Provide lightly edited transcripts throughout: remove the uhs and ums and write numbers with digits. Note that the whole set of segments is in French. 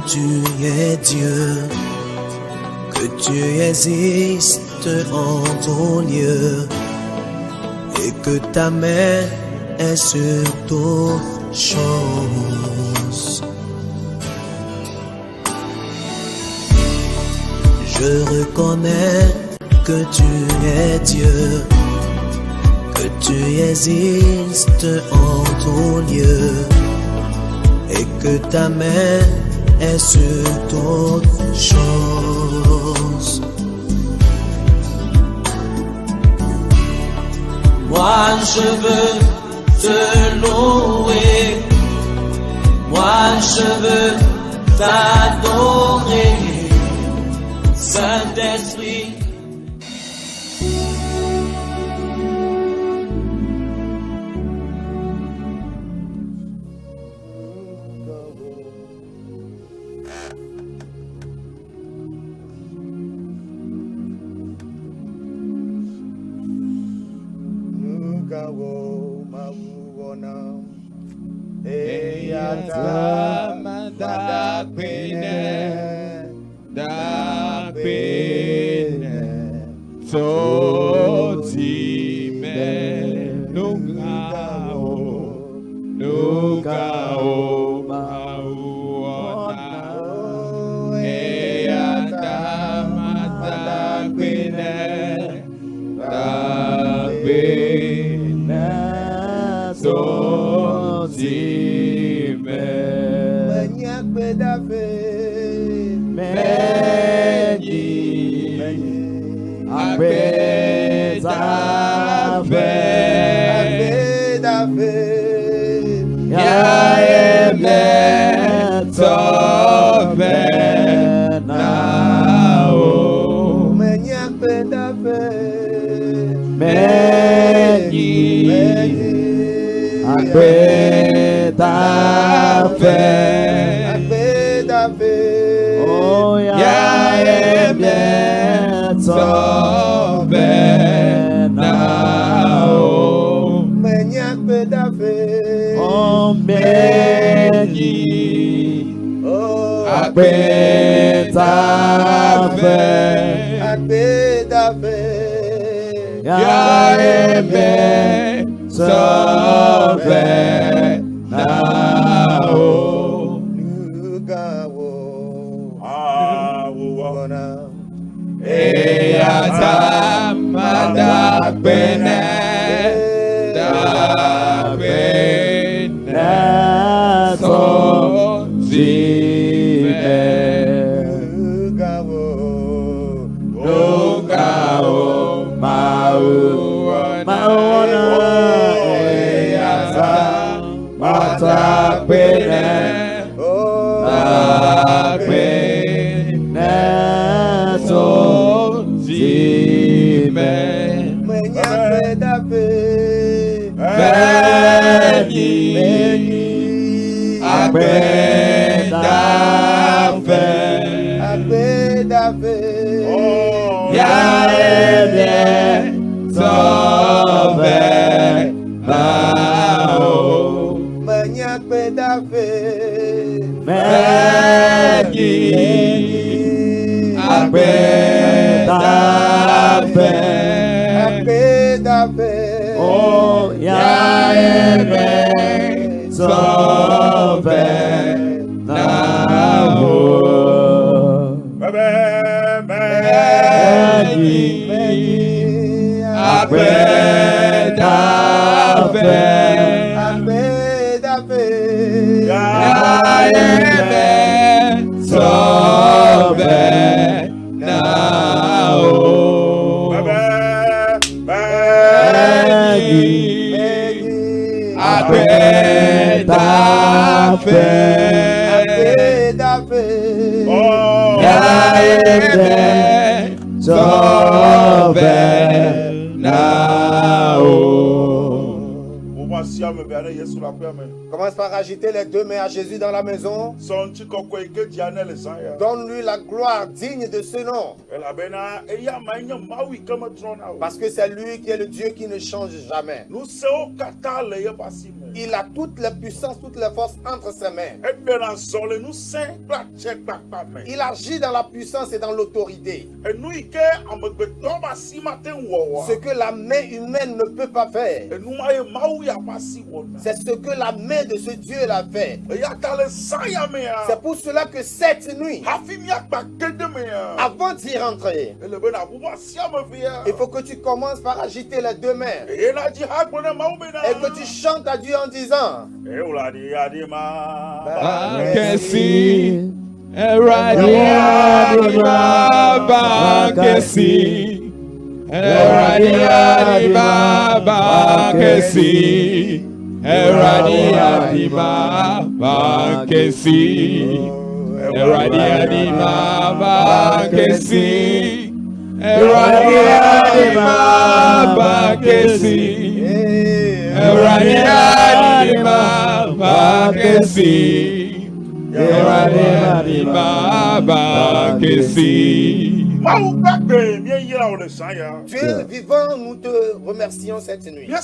tu es Dieu, que tu existes en tout lieu, et que ta main est sur toutes choses. Je reconnais que tu es Dieu, que tu existes en tout lieu, et que ta main est sur toutes choses. Moi je veux te louer, moi je veux t'adorer, Saint-Esprit. Commence par agiter les deux mains à Jésus dans la maison. Donne-lui la gloire digne de ce nom. Parce que c'est lui qui est le Dieu qui ne change jamais. Il a toutes les puissances, toutes les forces entre ses mains. Il agit dans la puissance et dans l'autorité. Ce que la main humaine ne peut pas faire, c'est ce que la main de ce Dieu l'a fait. C'est pour cela que cette nuit, avant d'y rentrer, il faut que tu commences par agiter les deux mains et que tu chantes à Dieu en disant Dieu vivant, nous te remercions cette nuit. Nous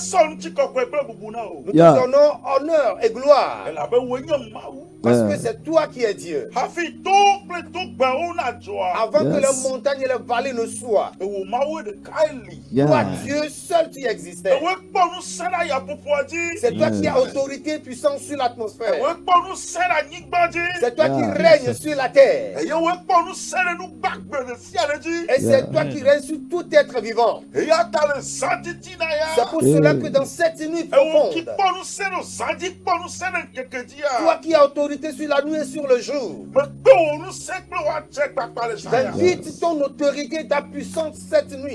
te donnons honneur et gloire. Parce que c'est toi qui es Dieu. Avant que les montagnes et les vallées ne soient, toi Dieu seul tu existais. C'est toi qui as autorité et puissance sur l'atmosphère. C'est toi qui règnes sur la terre. Et c'est toi qui règnes sur tout être vivant. C'est pour cela que dans cette nuit profonde, toi qui as autorité sur la nuit et sur le jour, j'invite ton autorité et ta puissance cette nuit.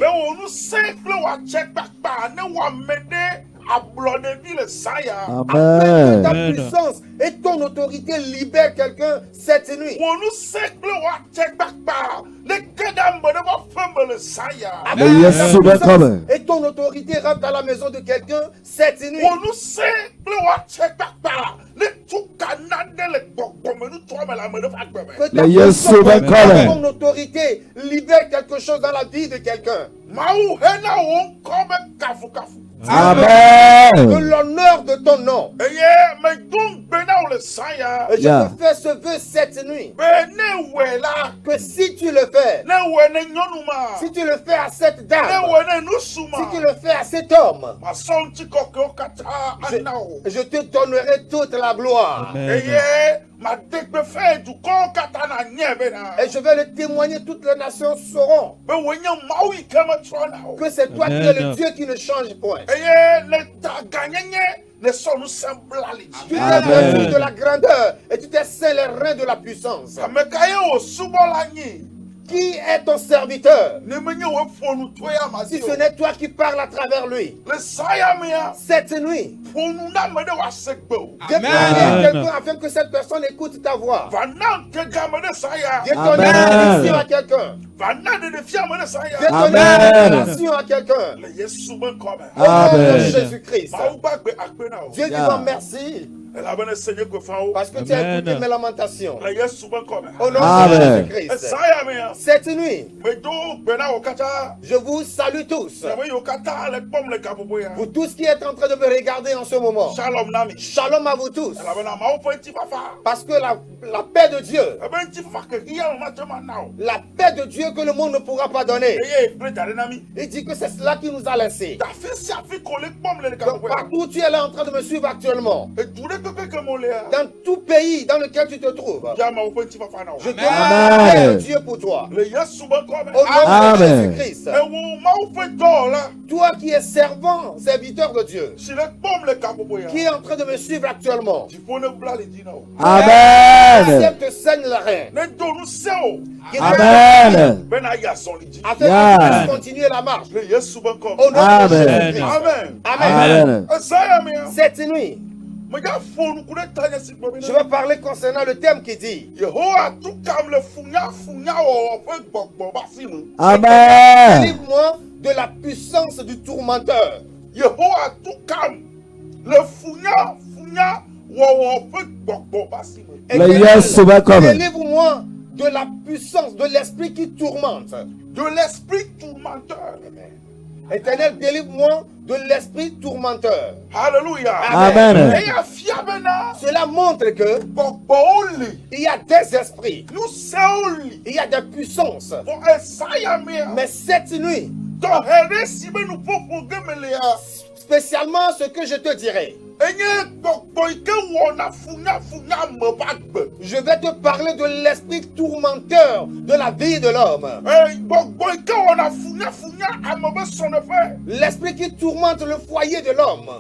Afin que ta puissance et ton autorité libèrent quelqu'un cette nuit. Et ton autorité rentre à la maison de quelqu'un cette nuit. Que ton autorité libère quelque chose dans la vie de quelqu'un. Amen. De l'honneur de ton nom. Et je te fais ce vœu cette nuit. Que si tu le fais, si tu le fais à cette dame, si tu le fais à cet homme, je te donnerai toute la gloire. Et je vais le témoigner, toutes les nations sauront que c'est toi qui es le Dieu qui ne change point. Tu t'es revenu de la grandeur et tu t'es scellé les reins de la puissance. Qui est ton serviteur? Si ce n'est toi qui parles à travers lui. Cette nuit, Dieu quelqu'un afin que cette personne écoute ta voix. Dieu donne une bénédiction à quelqu'un. Dieu donne une révélation à quelqu'un. Au nom de Jésus-Christ. Dieu vivant, merci. Parce que tu as écouté mes lamentations. Au nom de Jésus-Christ. Cette nuit, je vous salue tous. Vous tous qui êtes en train de me regarder en ce moment. Shalom à vous tous. Parce que la paix de Dieu, la paix de Dieu que le monde ne pourra pas donner, il dit que c'est cela qui nous a laissé. Donc, partout où tu es là en train de me suivre actuellement, dans tout pays dans lequel tu te trouves, je demande Dieu pour toi. Au nom de Jésus-Christ. Toi qui es servant, serviteur de Dieu, qui est en train de me suivre actuellement, Amen. Dieu te saigne la reine. Amen. Afin que tu puisses continuer la marche. Au nom de Jésus-Christ. Amen. Cette nuit, je vais parler concernant le thème qui dit Amen. Délivre-moi de la puissance du tourmenteur. Délivre-moi de la puissance de l'esprit qui tourmente. De l'esprit tourmenteur. Éternel, délivre-moi de l'esprit tourmenteur. Alléluia. Amen. Amen. Cela montre que il y a des esprits, il y a des puissances. Mais cette nuit, spécialement ce que je te dirai, je vais te parler de l'esprit tourmenteur de la vie de l'homme. L'esprit qui tourmente le foyer de l'homme.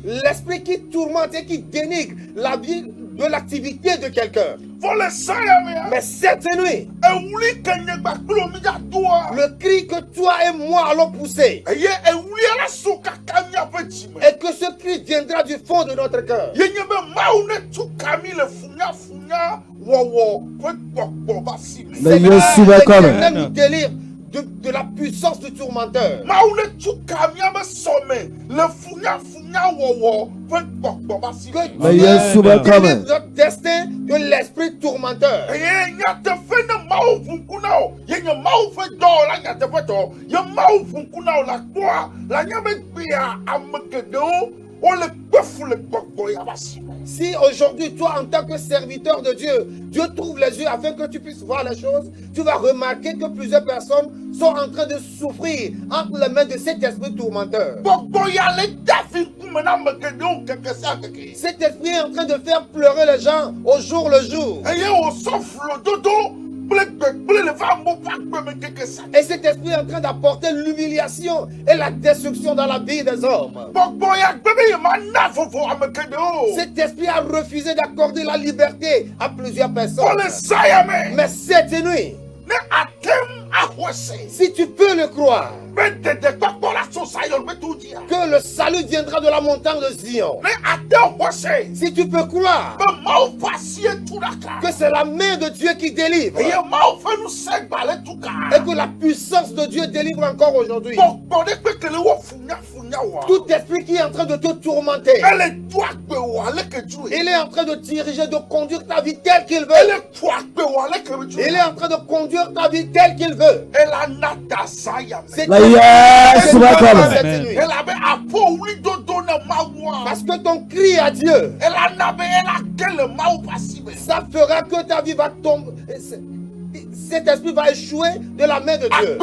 L'esprit qui tourmente et qui dénigre la vie de l'activité de quelqu'un. Mais cette nuit, le cri que toi et moi allons pousser, et que ce cri viendra du fond de notre cœur, l'Éternel nous délivre de la puissance du tourmenteur. Que Dieu délivre notre destin de l'esprit tourmenteur. Si aujourd'hui, toi, en tant que serviteur de Dieu, Dieu t'ouvre les yeux afin que tu puisses voir les choses, tu vas remarquer que plusieurs personnes sont en train de souffrir entre les mains de cet esprit tourmenteur. Cet esprit est en train de faire pleurer les gens au jour le jour. Et cet esprit est en train d'apporter l'humiliation et la destruction dans la vie des hommes. Cet esprit a refusé d'accorder la liberté à plusieurs personnes. Mais cette nuit, si tu peux le croire, que le salut viendra de la montagne de Zion. Si tu peux croire que c'est la main de Dieu qui délivre, et que la puissance de Dieu délivre encore aujourd'hui, tout esprit qui est en train de te tourmenter, il est en train de diriger, de conduire ta vie telle qu'il veut. Il est en train de conduire ta vie telle qu'il veut. Parce que ton cri à Dieu, ça fera que ta vie va tomber. Cet esprit va échouer de la main de Dieu.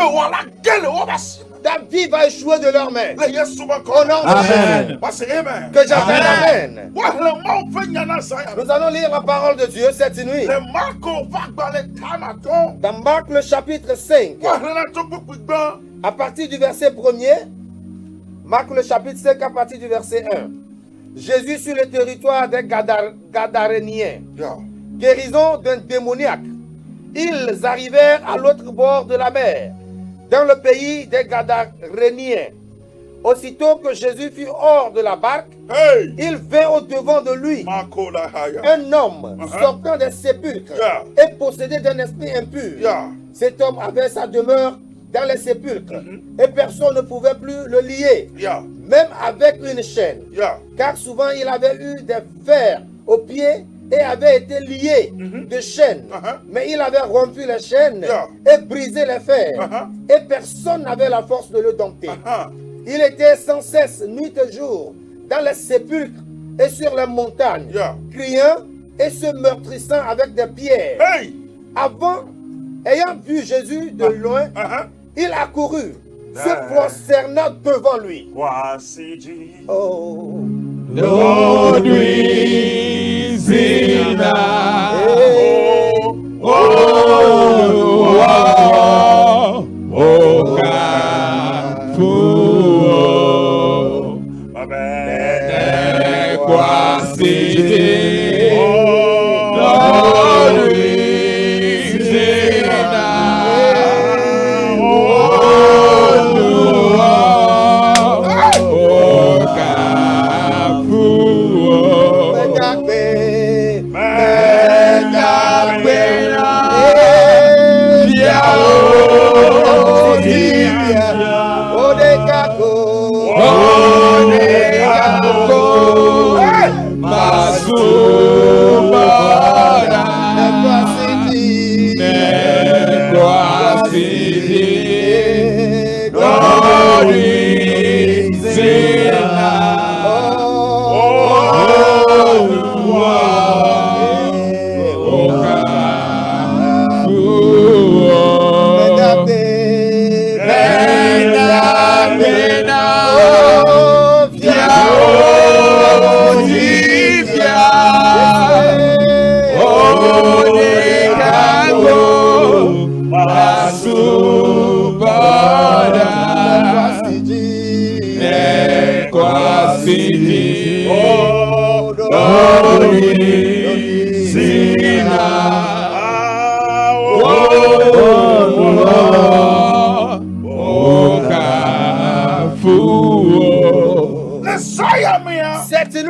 Ta vie va échouer de leurs mains. Au nom de Jésus. Que j'appelle Amen. Nous allons lire la parole de Dieu cette nuit. Dans Marc le chapitre 5. À partir du verset 1er. Marc le chapitre 5 à partir du verset 1. Jésus sur le territoire des Gadaréniens. Guérison d'un démoniaque. Ils arrivèrent à l'autre bord de la mer, dans le pays des Gadaréniens. Aussitôt que Jésus fut hors de la barque, il vint au-devant de lui un homme sortant des sépulcres et possédé d'un esprit impur. Cet homme avait sa demeure dans les sépulcres et personne ne pouvait plus le lier, même avec une chaîne, car souvent il avait eu des fers aux pieds et avait été lié de chaînes, mais il avait rompu les chaînes et brisé les fers, et personne n'avait la force de le dompter. Il était sans cesse nuit et jour dans les sépulcres et sur les montagnes, criant et se meurtrissant avec des pierres. Avant, ayant vu Jésus de loin, il accourut, se prosterna devant lui. Oh, Lord, we sing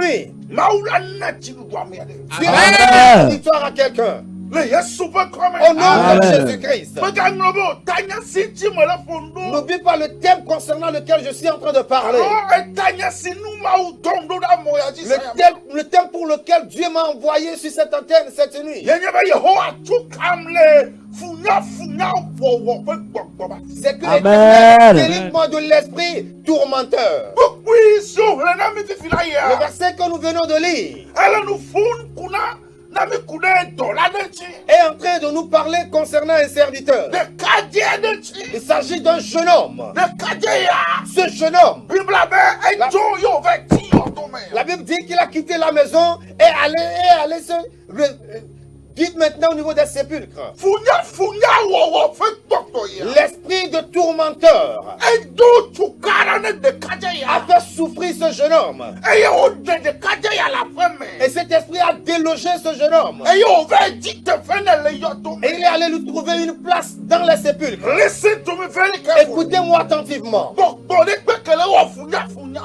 nuit, Amen. tu as la victoire à quelqu'un. Au nom Amen. de Jésus-Christ. N'oublie pas le thème concernant lequel je suis en train de parler. Le thème pour lequel Dieu m'a envoyé sur cette antenne cette nuit. C'est que délivre-moi de l'esprit tourmenteur. Le verset que nous venons de lire est en train de nous parler concernant un serviteur. Il s'agit d'un jeune homme. Ce jeune homme, la Bible dit qu'il a quitté la maison et allé se... Dites maintenant au niveau des sépulcres. L'esprit de tourmenteur a fait souffrir ce jeune homme. Et cet esprit a délogé ce jeune homme. Et il est allé lui trouver une place dans les sépulcres. Écoutez-moi attentivement.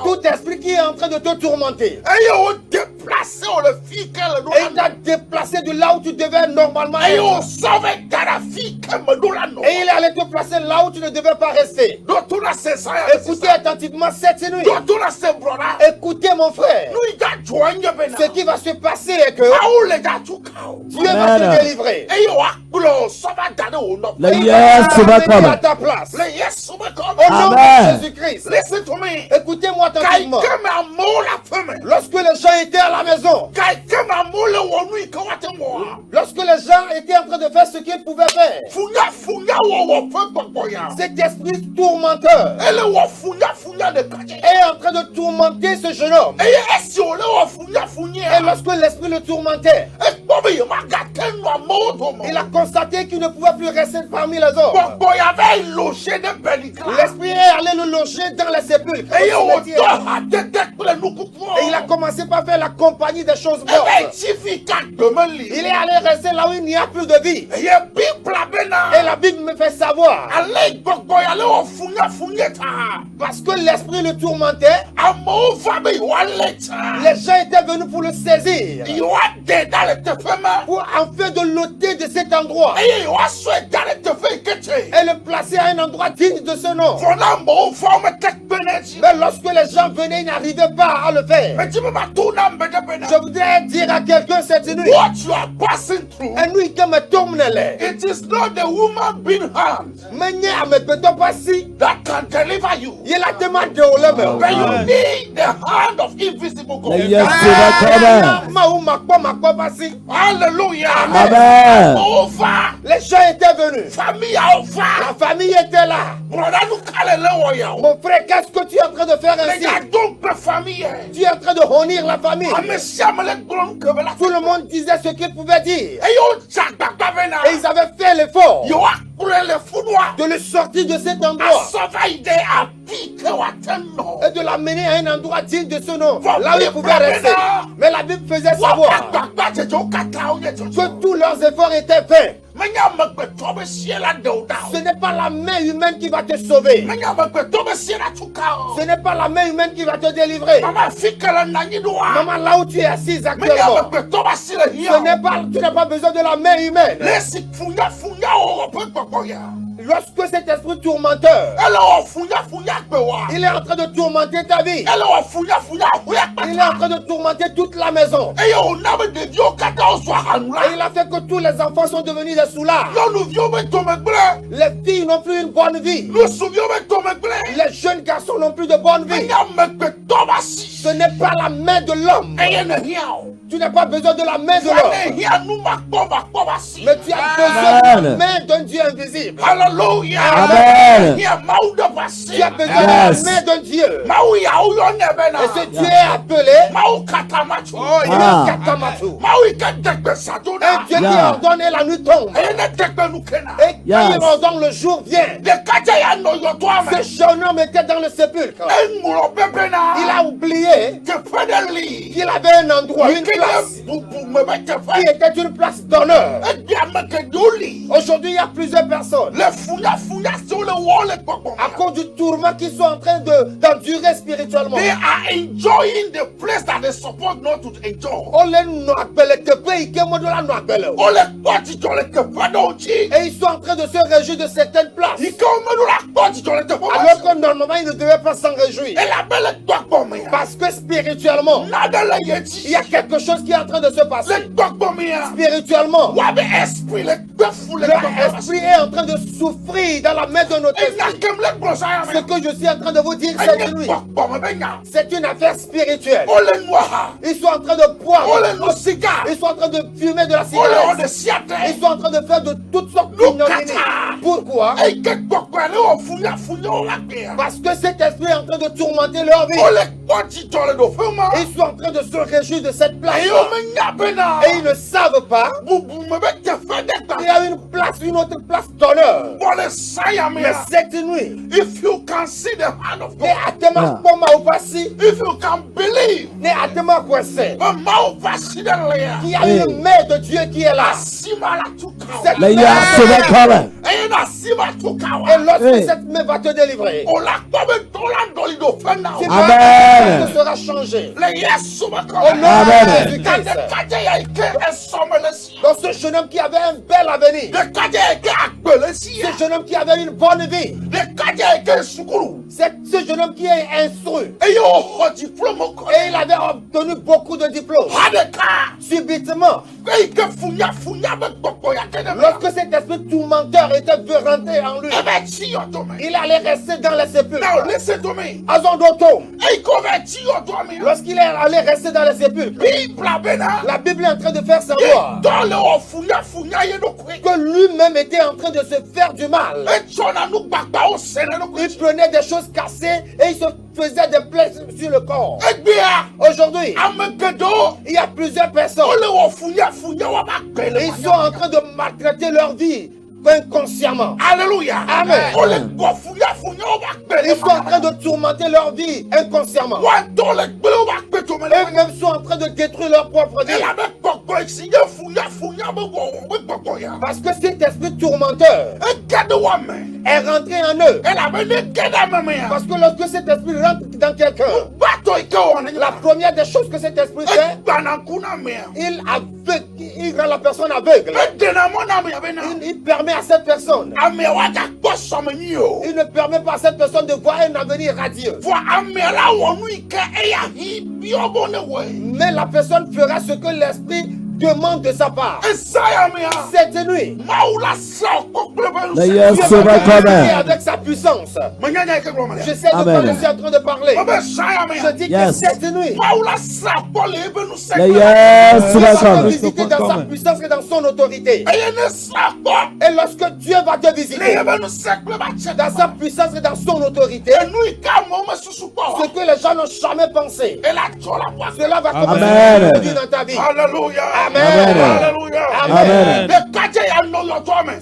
Tout esprit qui est en train de te tourmenter, et il t'a déplacé de là où tu devais normalement être. Et il est allé te placer là où tu ne devais pas rester. Écoutez attentivement cette nuit. Écoutez mon frère. Ce qui va se passer est que Dieu va te délivrer. Et il va t'amener à ta place. Au nom de Jésus-Christ. Écoutez-moi attentivement. Lorsque les gens étaient à la maison, lorsque les gens étaient en train de faire ce qu'ils pouvaient faire, cet esprit tourmenteur est en train de tourmenter ce jeune homme. Et lorsque l'esprit le tourmentait, il a constaté qu'il ne pouvait plus rester parmi les hommes. L'esprit est allé le loger dans les sépulcres. Et il a commencé par faire la compagnie des choses mortes. Il est allé rester là où il n'y a plus de vie. Et la Bible me fait savoir, parce que l'esprit le tourmentait, les gens étaient venus pour le saisir, pour afin de l'ôter de cet endroit et le placer à un endroit digne de ce nom. Mais lorsque les gens venaient, ils n'arrivaient pas à le faire. Je voudrais dire à quelqu'un cette nuit, une nuit qui me tourne les. It is not the woman being harmed that can deliver you. But you need the hand of invisible God. Hallelujah. Amen. Over. Les gens étaient venus. Famille over. La famille était là. Mon frère, qu'est-ce que tu es en train de faire ainsi? Tu es en train de honir la famille. Tout le monde disait ce qu'il pouvait dire. Et ils avaient fait l'effort de le sortir de cet endroit et de l'amener à un endroit digne de ce nom, là où il pouvait rester. Mais la Bible faisait savoir que tous leurs efforts étaient faits. Ce n'est pas la main humaine qui va te sauver. Ce n'est pas la main humaine qui va te délivrer. Maman, là où tu es assise actuellement, tu n'as pas besoin de la main humaine. Lorsque cet esprit tourmenteur, il est en train de tourmenter ta vie. Il est en train de tourmenter toute la maison. Et il a fait que tous les enfants sont devenus des soulards. Les filles n'ont plus une bonne vie. Les jeunes garçons n'ont plus de bonne vie. Ce n'est pas la main de l'homme. Tu n'as pas besoin de la main de l'homme. Mais tu as besoin de la main d'un Dieu invisible. Hallelujah. Amen. Tu as besoin de la main d'un Dieu. Et ce Dieu est appelé Katamatu. Un Dieu qui ordonne et la nuit tombe. Et quand il ordonne, le jour vient. Ce jeune homme était dans le sépulcre. Il a oublié qu'il avait un endroit, une place qui était une place d'honneur. Aujourd'hui, il y a plusieurs personnes À cause du tourment qu'ils sont en train d'endurer spirituellement. They are enjoying the place that they supposed not to enjoy. Et ils sont en train de se réjouir de certaines places. Alors que normalement ils ne devaient pas s'en réjouir. Parce que spirituellement, il y a quelque chose qui est en train de se passer. Spirituellement, leur esprit est en train de souffrir dans la main de notre esprit. Ce que je suis en train de vous dire cette nuit, c'est une affaire spirituelle. Ils sont en train de boire, ils sont en train de fumer de la cigarette, ils sont en train de faire de toutes sortes d'ignominie. Pourquoi? Parce que cet esprit est en train de tourmenter leur vie. Ils sont en train de se réjouir de cette place. Et ils ne savent pas qu'il y a une autre place d'honneur. Mais cette nuit, if you can see the hand of God, if you can believe, qu'il y a une main de Dieu qui est là. Cette main, et lorsque cette main va te délivrer, Amen. tu sera changé. Au nom Amen. de Jésus-Christ. Dans ce jeune homme qui avait un bel avenir, ce jeune homme qui avait une bonne vie, ce jeune homme qui est instruit, et il avait obtenu beaucoup de diplômes. Subitement, lorsque cet esprit tourmenteur était rentré en lui, il allait rester dans les sépulcres. Lorsqu'il est allé rester dans les sépulcres, la Bible est en train de faire savoir que lui-même était en train de se faire du mal. Il prenait des choses cassées et il se faisait des plaies sur le corps. Aujourd'hui, il y a plusieurs personnes. Ils sont en train de maltraiter leur vie inconsciemment. Alléluia. Amen. Amen. Ils sont en train de tourmenter leur vie inconsciemment. Eux-mêmes sont en train de détruire leur propre vie. Parce que cet esprit tourmenteur est rentré en eux. Parce que lorsque cet esprit rentre dans quelqu'un, la première des choses que cet esprit fait, il rend la personne aveugle. Il permet à cette personne, il ne permet pas à cette personne de voir un avenir radieux. Mais la personne fera ce que l'esprit demande de sa part. Cette nuit, Dieu va parler avec sa puissance. Je sais de quoi je suis en train de parler. Je dis que cette nuit, Dieu va te visiter dans sa puissance et dans son autorité. Et lorsque Dieu va te visiter dans sa puissance et dans son autorité, ce que les gens n'ont jamais pensé, cela va commencer à se produire dans ta vie. Alléluia. Amen. Alléluia. Amen.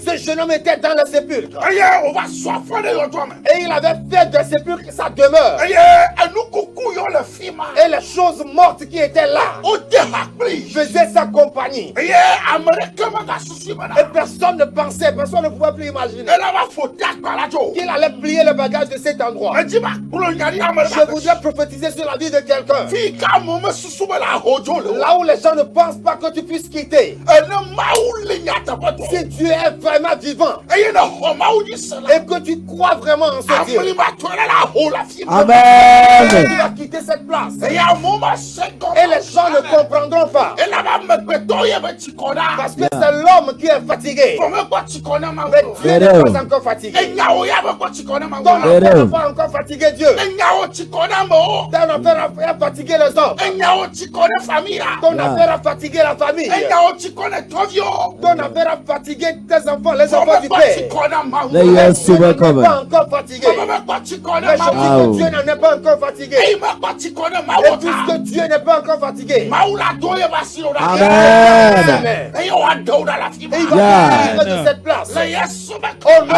Ce jeune homme était dans le sépulcre. Et il avait fait de sépulcre sa demeure. Et les choses mortes qui étaient là faisaient sa compagnie. Et personne ne pensait, personne ne pouvait plus imaginer qu'il allait plier le bagage de cet endroit. Je voudrais prophétiser sur la vie de quelqu'un. Là où les gens ne pensent pas que tu puisses quitter. Si tu es vraiment vivant et que tu crois vraiment en ce Dieu, Amen. tu vas quitter cette place. Et les gens ne comprendront pas. Parce que c'est l'homme qui est fatigué. Mais Dieu n'est pas encore fatigué. Ton affaire n'a pas encore fatigué Dieu. Ton affaire a fatigué les hommes. Ton affaire a fatigué la famille. Ton affaire a fatigué tes enfants, les enfants du Père. Mais Dieu n'est pas encore fatigué. Mais je dis que Dieu n'en est pas encore fatigué. Et puisque Dieu n'est pas encore fatigué, Amen. et il va te délivrer de cette place. Au nom de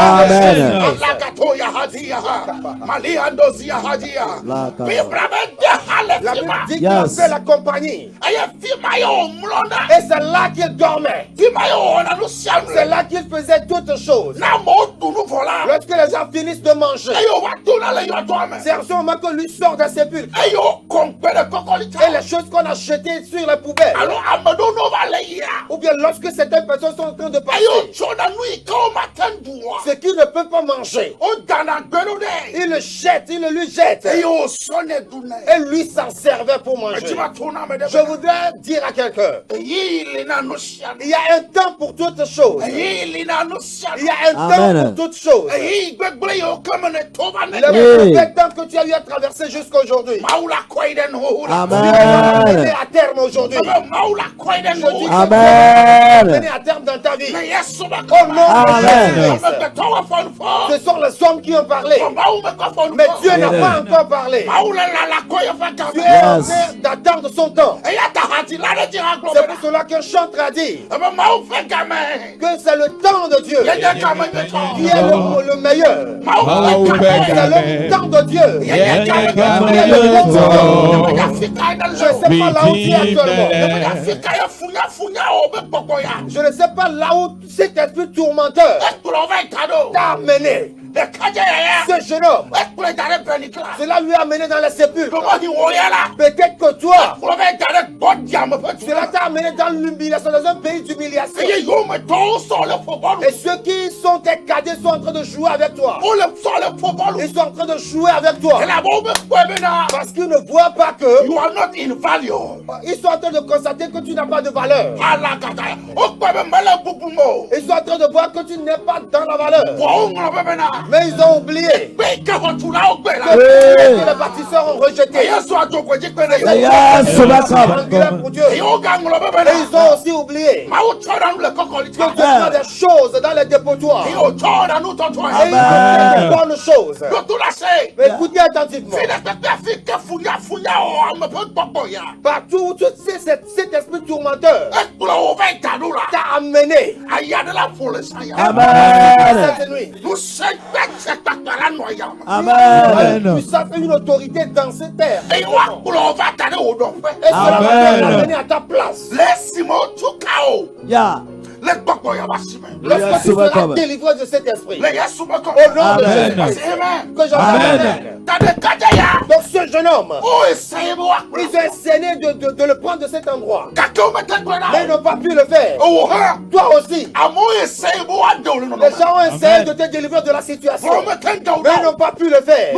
la Bible dit qu'il a fait la compagnie. Et c'est là qu'il dormait. C'est là qu'il faisait toutes choses. Lorsque les gens finissent de manger, c'est à ce moment que lui sort d'un sépulcre. Et les choses qu'on a jetées sur les poubelles. Ou bien lorsque certaines personnes sont en train de passer, ce qu'ils ne peuvent pas manger, il le jette, il le lui jette. Et lui s'en servait pour manger. Je voudrais dire à quelqu'un, il y a un temps pour toutes choses. Il y a un temps pour toutes choses. Le temps que tu as eu à traverser jusqu'aujourd'hui, Amen. à terme aujourd'hui. Je dis que Amen. à terme dans ta vie. Au nom de Jésus. Ce sont les hommes qui ont parlé. Mais Dieu n'a pas encore parlé. Dieu est en train d'attendre son temps. C'est pour cela qu'un chantre a dit que c'est le temps de Dieu qui est le meilleur. C'est le temps de Dieu qui est le bon temps. Je ne sais pas là où tu es actuellement. Je ne sais pas là où cet esprit tourmenteur t'a amené. Ce jeune homme, cela lui a amené dans les sépulcres. Peut-être que toi, cela t'a amené dans l'humiliation, dans un pays d'humiliation. Et ceux qui sont tes cadets sont en train de jouer avec toi. Ils sont en train de jouer avec toi. Parce qu'ils ne voient pas que ils sont en train de constater que tu n'as pas de valeur. Ils sont en train de voir que tu n'es pas dans la valeur. Mais ils ont oublié que les bâtisseurs ont rejeté. Pour Dieu. Et ils ont aussi oublié que Dieu a des choses dans les dépotoirs. Et il fait des bonnes choses. Mais écoutez attentivement. Partout où tu sais cet esprit tourmenteur t'a amené. Amen. Cette nuit. Amen. Tu sens une autorité dans cette terre. Et cela va t'amener à ta place. Yeah. Lorsque tu seras délivré de cet esprit, au nom de Jésus, que j'appelle. Donc ce jeune homme, ils ont essayé de le prendre de cet endroit, mais ils n'ont pas pu le faire. Toi aussi, les gens ont essayé de te délivrer de la situation, mais ils n'ont pas pu le faire.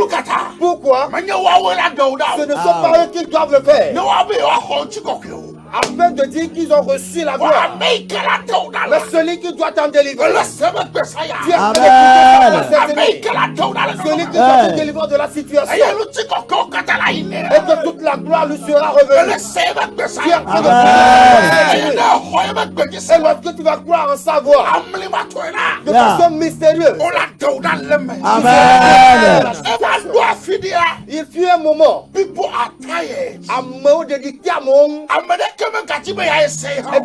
Pourquoi? Ce ne sont pas eux qui doivent le faire, afin de dire qu'ils ont reçu la gloire. Mais celui qui doit t'en délivrer, tu es en train de celui qui doit te délivrer de la situation, et que toute la gloire lui sera revenue. Tu es en train de et lorsque tu vas croire en savoir, de façon mystérieuse, Amen. il fut un moment, et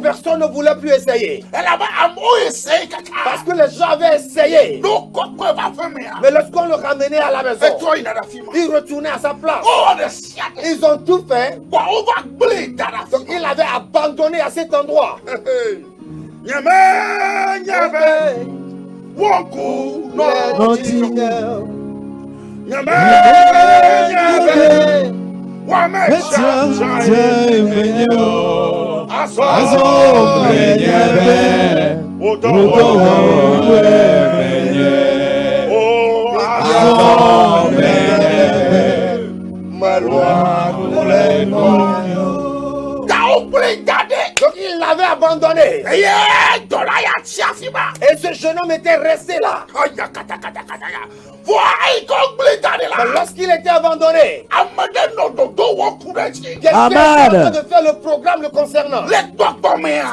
personne ne voulait plus essayer. Parce que les gens avaient essayé. Mais lorsqu'on le ramenait à la maison, il retournait à sa place. Ils ont tout fait. Donc il avait abandonné à cet endroit. Donc il l'avait abandonné. Et ce jeune homme était resté là. Mais lorsqu'il était abandonné, quelqu'un était en train de faire le programme le concernant.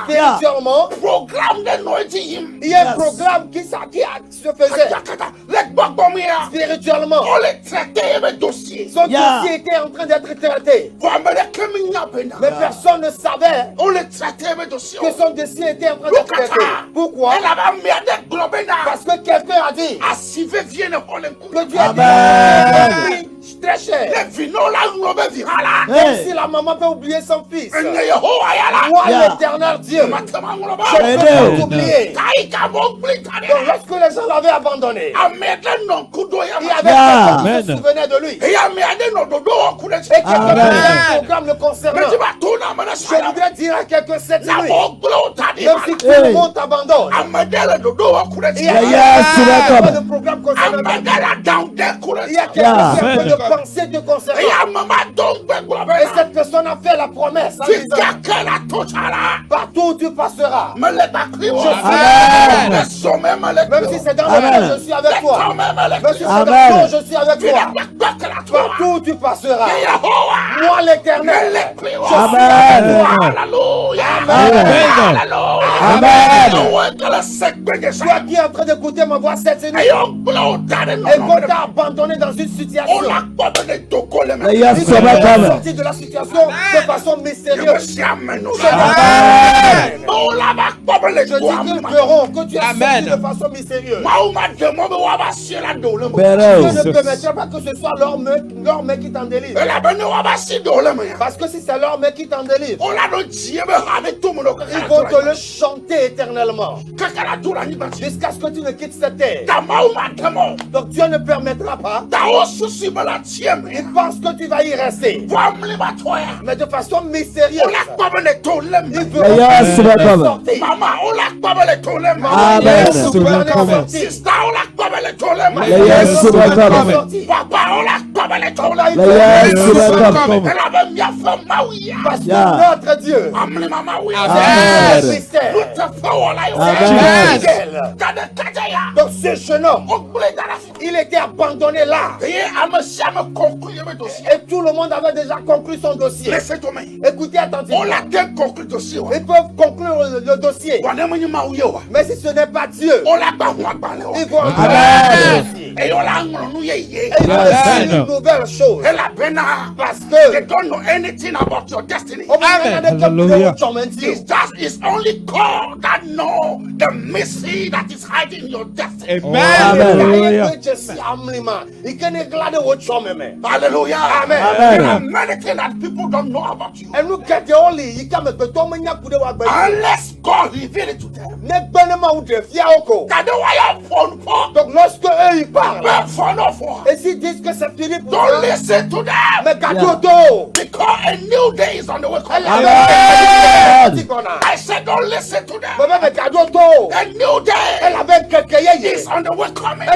Spirituellement, il y a un programme qui se faisait. Spirituellement, son dossier était en train d'être traité. Mais personne ne savait que son dossier était en train d'être traité. Pourquoi? Parce que quelqu'un a dit que Dieu a dit très cher. Même si la maman peut oublier son fils. Moi, l'éternel Dieu, je ne peux pas t'oublier. Donc, lorsque les gens l'avaient abandonné, il y avait quelqu'un qui se souvenait de lui. Et qui avait un programme le concernant. Je voudrais dire à quelqu'un cette nuit, même si tout le monde t'abandonne, il y a pas de programme concernant. Il y a quelqu'un qui a fait de pensée te concernant. Et cette personne a fait la promesse en disant, partout où tu passeras, même si c'est dans le monde, je suis avec toi. Même si c'est dans le monde, je suis avec toi. Partout où tu passeras, moi l'éternel, je suis avec toi. Amen. Toi qui es en train d'écouter ma voix cette nuit, et qu'on t'a abandonné dans une situation, il est sorti de la situation de façon mystérieuse. Je dis qu'ils verront que tu es sorti de façon mystérieuse. Dieu ne permettra pas que ce soit leur mec qui t'en délivre. Parce que si c'est leur mec qui t'en délivre, ils vont te le chanter éternellement jusqu'à ce que tu ne quittes cette terre. Donc Dieu ne permettra pas. Il pense que tu vas y rester, mais de façon mystérieuse. Il veut sortir. Parce que notre Dieu, donc ce jeune homme, il était abandonné là. Et tout le monde avait déjà conclu son dossier. Écoutez attentivement. Ils peuvent conclure le dossier. Mais si ce n'est pas Dieu, ils vont entrer le dossier. Et il va dire une nouvelle chose. Parce que they don't know anything about your destiny. It's only God that knows the mystery that is hiding in your destiny. Hallelujah. Amen. There are many things that people don't know about you. Unless God reveals it to them. Donc lorsque eux ils parlent, et s'ils disent que c'est fini pour don't listen to them. Because a new day is on the way. I said don't listen to them. A new day is on the way coming.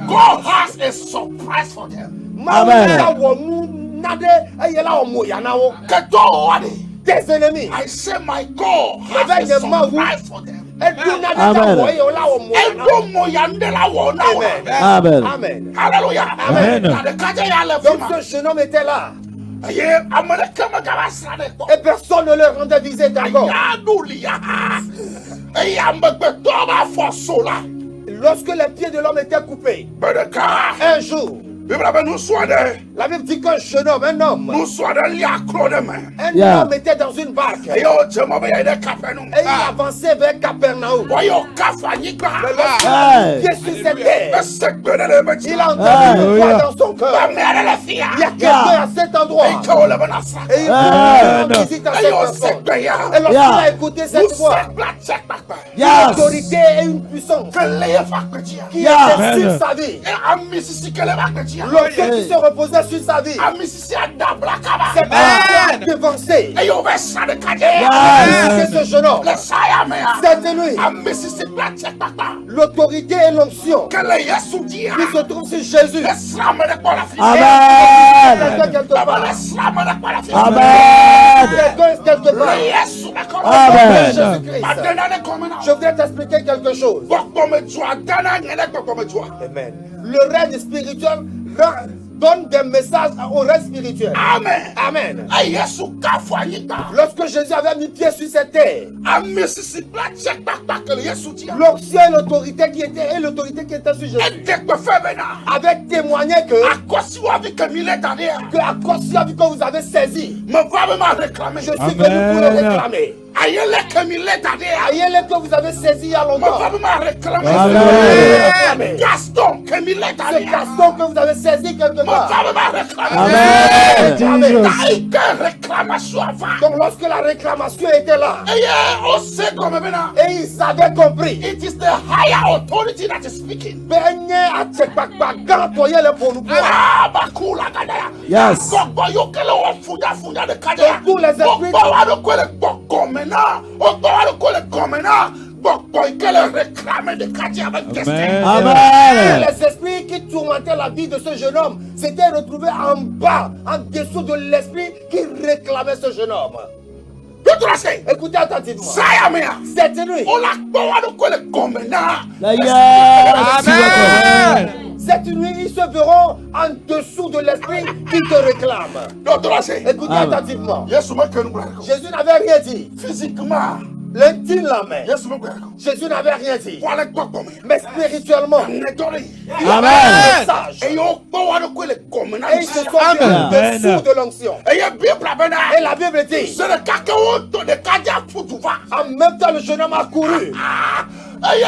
God has a surprise for them. Tes ennemis. I say my God has a surprise for them. Amen. Amen. Hallelujah. Amen. Donc ce jeune homme était là. Et personne ne leur rendait visite encore. Lorsque les pieds de l'homme étaient coupés, un jour, la Bible dit qu'un jeune homme, un homme était dans une barque et il avançait vers Capernaum. Qu'est-ce que c'était? Il a entendu une voix dans son cœur. Il y a quelqu'un à cet endroit. Et il veut visite à cette personne. Et lorsqu'il a écouté cette voix, l'autorité et une puissance qui était sur sa vie, l'autorité qui se reposait sur sa vie, c'est pas devancé. Et ce jeune homme, cette nuit, l'autorité et l'onction qui se trouve sur Jésus. Je voudrais t'expliquer quelque chose. Amen. Le règne spirituel donne des messages au règne spirituel. Amen. Amen. Lorsque Jésus avait mis pied sur cette terre, l'onction et l'autorité qui était sur Jésus avait témoigné que à quoi si vous avez saisi, je suis venu pour le réclamer. Ayele que vous avez saisi il y a longtemps. Gaston que vous avez saisi quelque part. Donc lorsque la réclamation était là, et ils avaient compris, it is the higher authority that is speaking. Yes. Tous les esprits Amen. Les esprits qui tourmentaient la vie de ce jeune homme s'étaient retrouvés en bas, en dessous de l'esprit qui réclamait ce jeune homme. Écoutez attentivement. Cette nuit, cette nuit, ils se verront en dessous de l'esprit qui te réclame. Écoutez attentivement. Jésus n'avait rien dit. Physiquement, l'intime la main. Jésus n'avait rien dit. Mais spirituellement, il avait un message. Et ils se sont mis en dessous de l'onction. Et la Bible dit, en même temps le jeune homme a couru. Et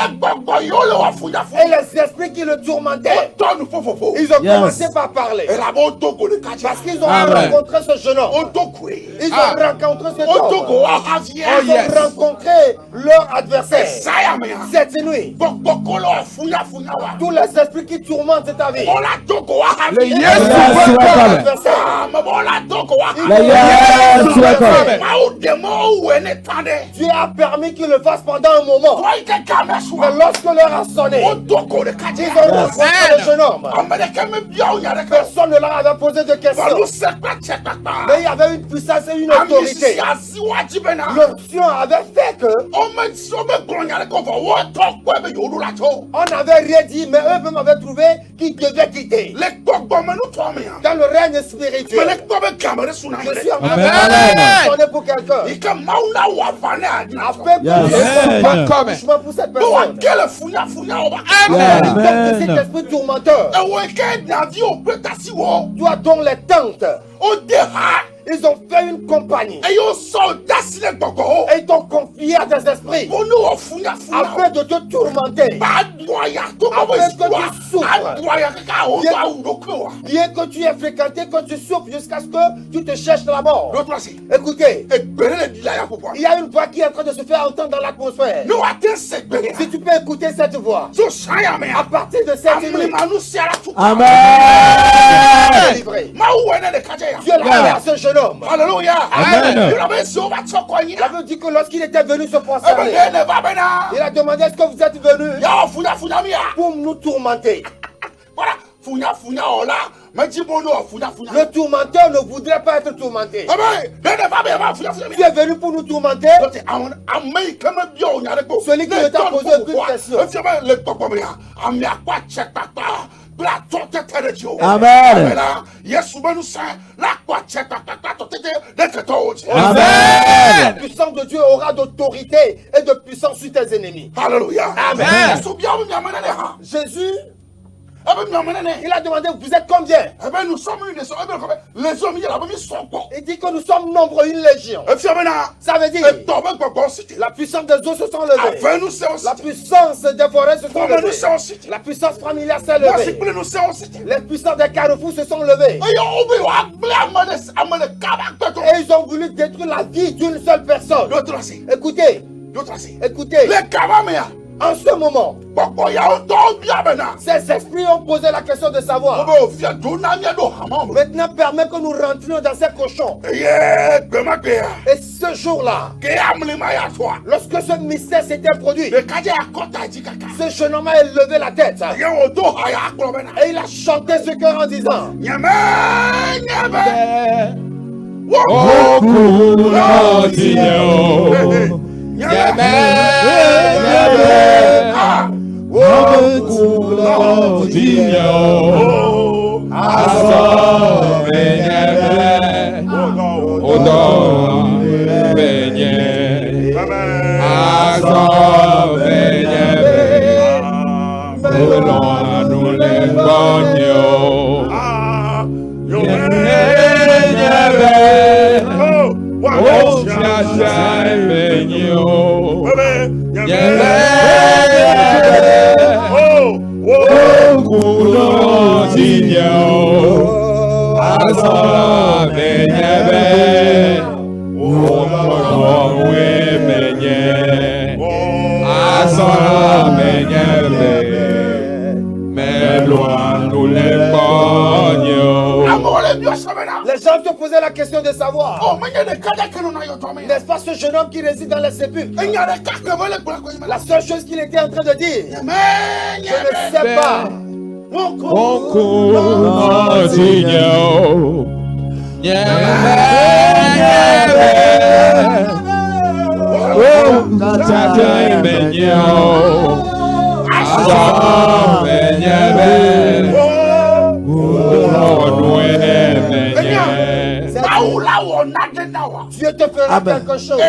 les esprits qui le tourmentaient, ils ont commencé par parler. Parce qu'ils ont rencontré ce jeune homme. Ils ont rencontré ce jeune homme. Ils ont rencontré leur adversaire. Cette nuit, tous les esprits qui tourmentent ta vie, Dieu a permis qu'il le fasse pendant un moment. Mais lorsque l'heure a sonné, ils ont rencontré le jeune homme. Personne ne leur avait posé de questions. Mais il y avait une puissance et une autorité. L'option avait fait que on n'avait rien dit, mais eux-mêmes avaient trouvé qu'ils devaient quitter. Dans le règne spirituel, je suis en train de parler pour quelqu'un. Afin que Dieu pour cette personne. Donc cet esprit tourmenteur, toi dont les tentes, ils ont fait une compagnie. Et ils t'ont confié à des esprits afin de te tourmenter, afin que tu souffres. Bien que tu aies fréquenté, que tu souffres jusqu'à ce que tu te cherches la mort. Écoutez, il y a une voix qui est en train de se faire entendre dans l'atmosphère. Si tu peux écouter cette voix, à partir de cette nuit, Amen. Dieu l'a fait à ce jeune homme. Alléluia. Amen. Il avait dit que lorsqu'il était venu se prosterner, il a demandé, est-ce que vous êtes venus pour nous tourmenter? Le tourmenteur ne voudrait pas être tourmenté. Tu es venu pour nous tourmenter. Celui qui ne t'a posé aucune question. Amen. Amen. La puissance de Dieu aura d'autorité et de puissance sur tes ennemis. Alléluia. Amen. Jésus, il a demandé, vous êtes combien? Nous sommes une légion. Il dit que nous sommes nombreux, une légion. Ça veut dire la puissance des eaux se sont levées. La puissance des forêts se sont levées. La puissance familiale s'est levée. Les puissances des carrefours se sont levées. Et ils ont voulu détruire la vie d'une seule personne. Écoutez. Écoutez. En ce moment, ces esprits ont posé la question de savoir. Maintenant, permet que nous rentrions dans ces cochons. Et ce jour-là, lorsque ce mystère s'était produit, ce jeune homme a élevé la tête. Et il a chanté ce cœur en disant, Les gens te posaient la question de savoir, n'est-ce pas ce jeune homme qui réside dans les sépulcres? La seule chose qu'il était en train de dire, je ne sais pas. Dieu te fera quelque chose. Et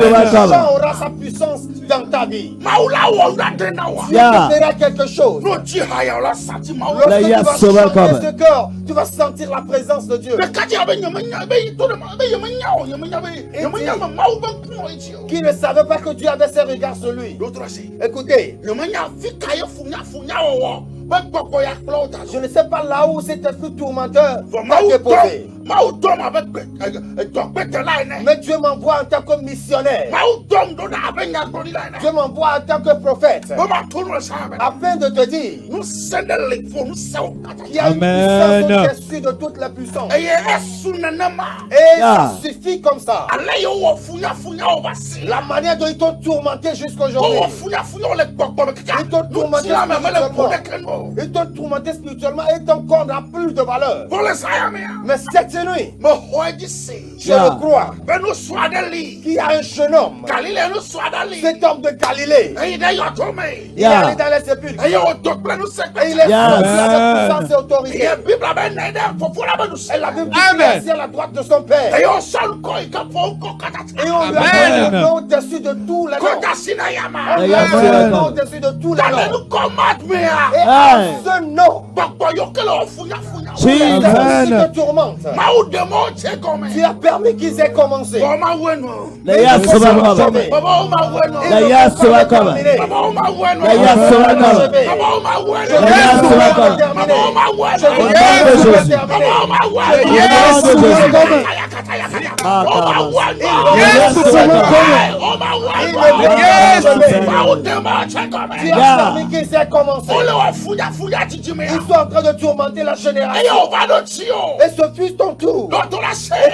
l'argent aura sa puissance dans ta vie. Dieu te fera quelque chose. Lorsque tu vas chanter ce cœur, tu vas sentir la présence de Dieu. Qui ne savait pas que Dieu avait ses regards sur lui. Écoutez, je ne sais pas là où cet esprit tourmenteur m'a déposé. Mais Dieu m'envoie en tant que missionnaire. Dieu m'envoie en tant que prophète. Afin de te dire qu'il y a une puissance au-dessus de toutes les puissances. Et ça suffit comme ça. La manière dont ils t'ont tourmenté jusqu'aujourd'hui. Ils t'ont tourmenté spirituellement. Ils t'ont tourmenté spirituellement et ton corps n'a plus de valeur. Mais cette nuit, je le crois qu'il y a un jeune homme, cet homme de Galilée. Il est allé dans les sépulcres. Et il est sorti avec puissance et autorité. Et la Bible dit qu'il est assis à la droite de son Père. Et on lui a donné un nom au-dessus de tous les noms. On lui a donné un nom au-dessus de tous les noms. Et à ce nom, si te tourmente, tu as permis qu'ils aient commencé. Ils sont en train de tourmenter la génération. Et ce fut ton tour.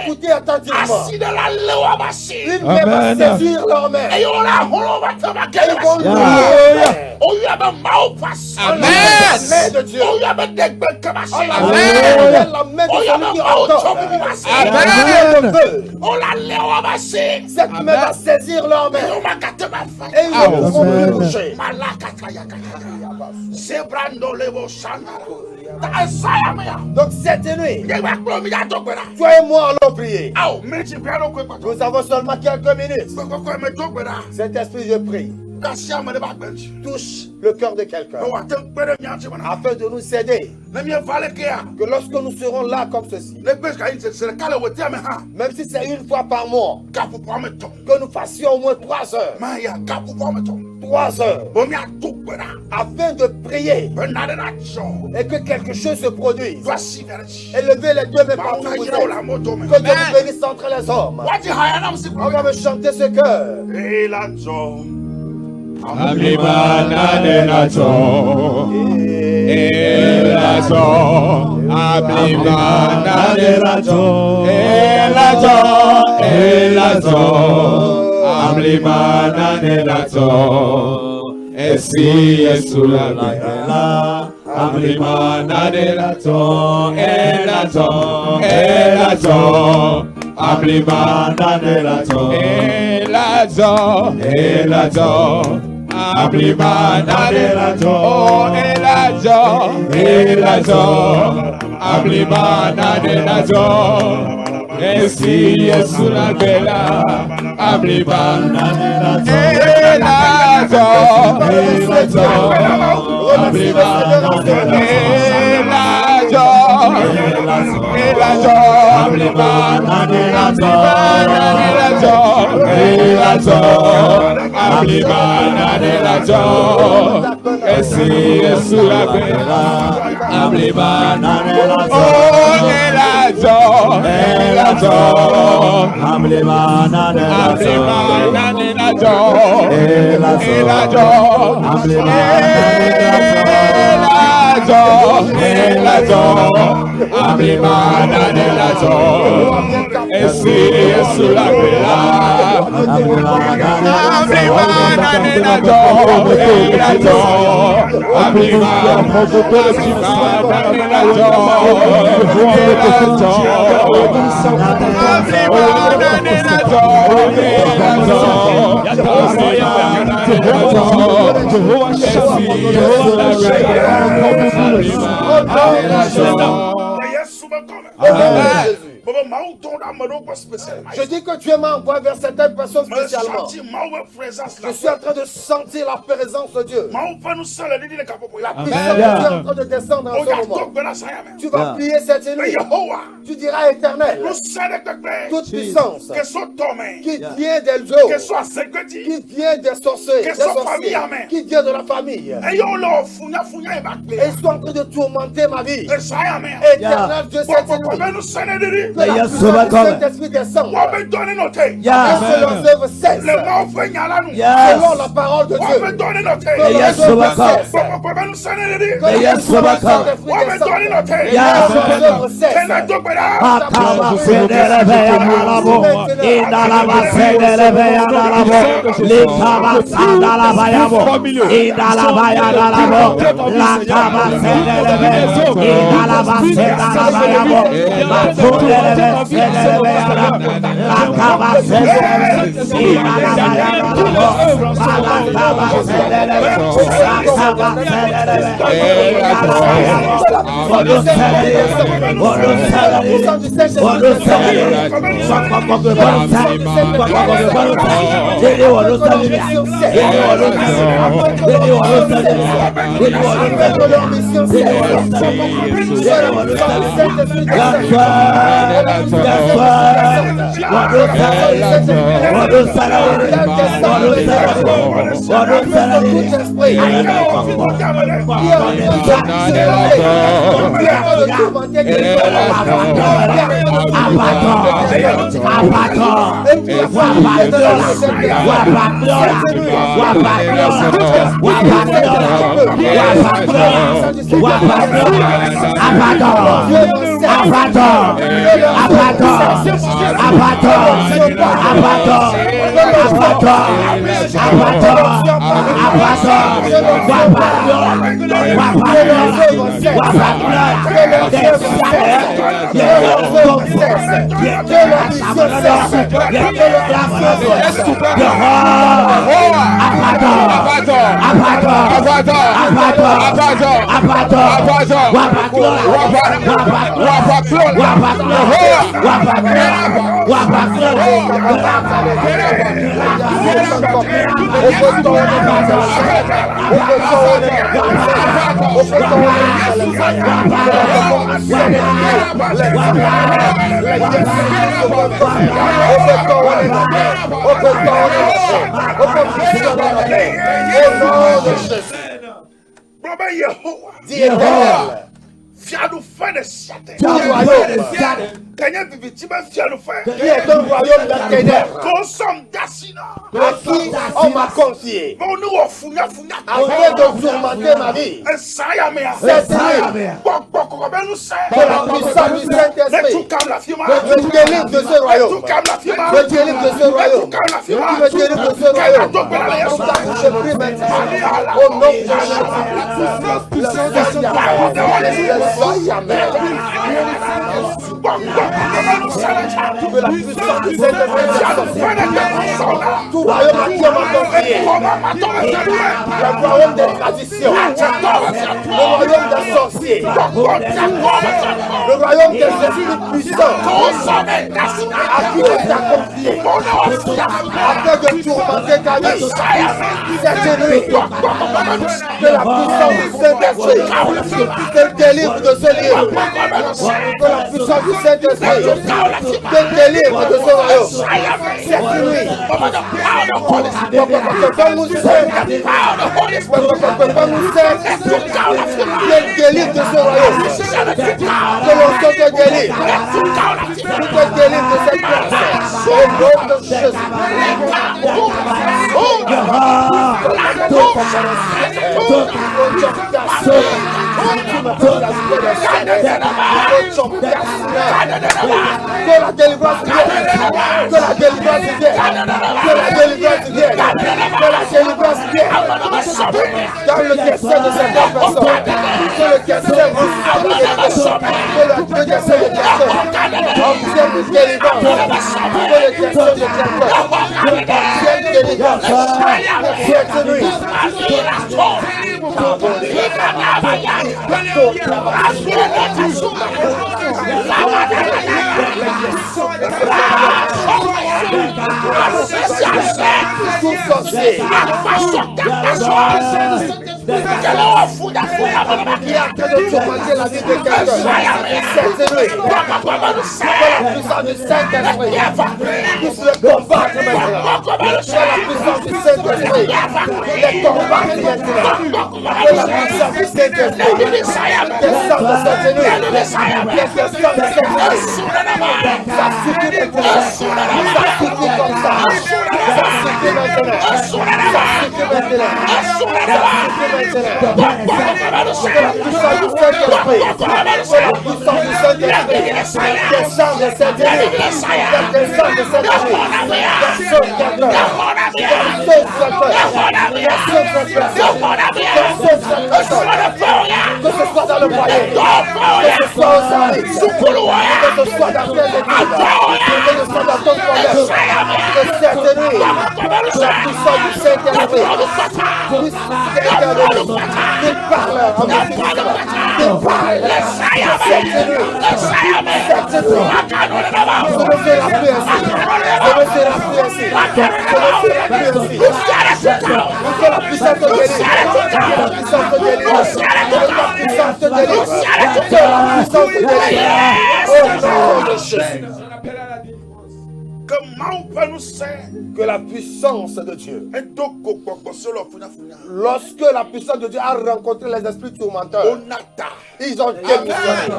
Écoutez attentivement. Une main va saisir leur main. Et ils vont Amen. La main de Dieu. La main de celui qui entend. Cette main va saisir leur main. Et ils vont pouvoir bouger. Donc cette nuit, toi et moi allons prier. Nous avons seulement quelques minutes. Saint-Esprit, je prie. Touche le cœur de quelqu'un afin de nous aider. Que lorsque nous serons là comme ceci, même si c'est une fois par mois, que nous fassions au moins 3 heures. 3 heures afin de prier et que quelque chose se produise. Élevez les deux mains partout où vous êtes. Que Dieu vous bénisse entre les hommes. On va me chanter ce cœur. Ablimana de lazo, elazo, ablimana de lazo, elazo, ablimana de lazo, esi esula la, ablimana de lazo, elazo, ablimana de lazo, elazo. Ablimana de lazo, ablimana de lazo, esi esula bela, ablimana de lazo, ablimana de lazo, Je dis que Dieu m'envoie vers certaines personnes spécialement. Je suis en train de sentir la présence de Dieu. La puissance de Dieu est en train de descendre en ce moment. Tu vas prier cette nuit. Tu diras éternel, toute puissance qui vient des eaux, qui vient des sorciers, qui vient de la famille, et ils sont en train de tourmenter ma vie. Éternel Dieu, cette nuit, que la puissance du Saint-Esprit descende, que leurs œuvres cessent, selon la parole de Dieu, que leurs œuvres cessent, que la puissance du Saint-Esprit descende, que leurs œuvres cessent. À qui on m'a confié afin de tourmenter ma vie. Cette nuit, que la puissance du Saint-Esprit me délivre de ce royaume. Me délivre de ce royaume. Me délivre de ce royaume. Je prie maintenant au nom de Jésus. Que la puissance du Saint-Esprit tout royaume à qui on m'a confié. Le royaume des traditions. Le royaume des sorciers. Le royaume des esprits puissants. À qui on t'a confié. Afin de tourmenter ta vie. Cette nuit. Que la puissance du Saint-Esprit te délivre de ce lieu. Que la puissance du Saint-Esprit te délivre de ce royaume. Cette nuit, te délivre de ce royaume. Que l'on te délivre. Tu te délivres de cette place. Au nom de Jésus. Que la délivrance vienne. Que la délivrance vienne. Que la délivrance vienne. Que la délivrance vienne. Dans le destin de cette personne. Que le destin reçoive la délivrance. Que le destin de quelqu'un obtienne une délivrance. Que le destin de quelqu'un obtienne une délivrance. Cette nuit. Qui est en train de tourmenter la vie de quelqu'un. Cette nuit, que la puissance du Saint-Esprit puisse le combattre maintenant. Que la puissance du Saint-Esprit les combattre maintenant. Que la puissance du Saint-Esprit descende de cette nuit. Descende de cette nuit. Ça suffit maintenant. Ça suffit comme ça. Ça suffit maintenant. Ça suffit maintenant. Que la puissance du Saint-Esprit, que la puissance du Saint-Esprit descende de cette nuit. Descende de cette nuit. Sauve quelqu'un. Sauve que ce soit dans le foyer, que ce soit au service, que ce soit dans tes études, que ce soit dans ton commerce, que cette nuit, la puissance du Saint-Esprit puisse t'intervenir, qu'il parle en multiplication, qu'il parle cette nuit, je me ferai plus ainsi, je me ferai plus ainsi, je me ferai plus ainsi, que la puissance te délivre, que la puissance te délivre, que la puissance te délivre, que la puissance te délivre, au nom de Jésus. Que la puissance de Dieu, lorsque la puissance de Dieu a rencontré les esprits tourmenteurs, ils ont démissionné.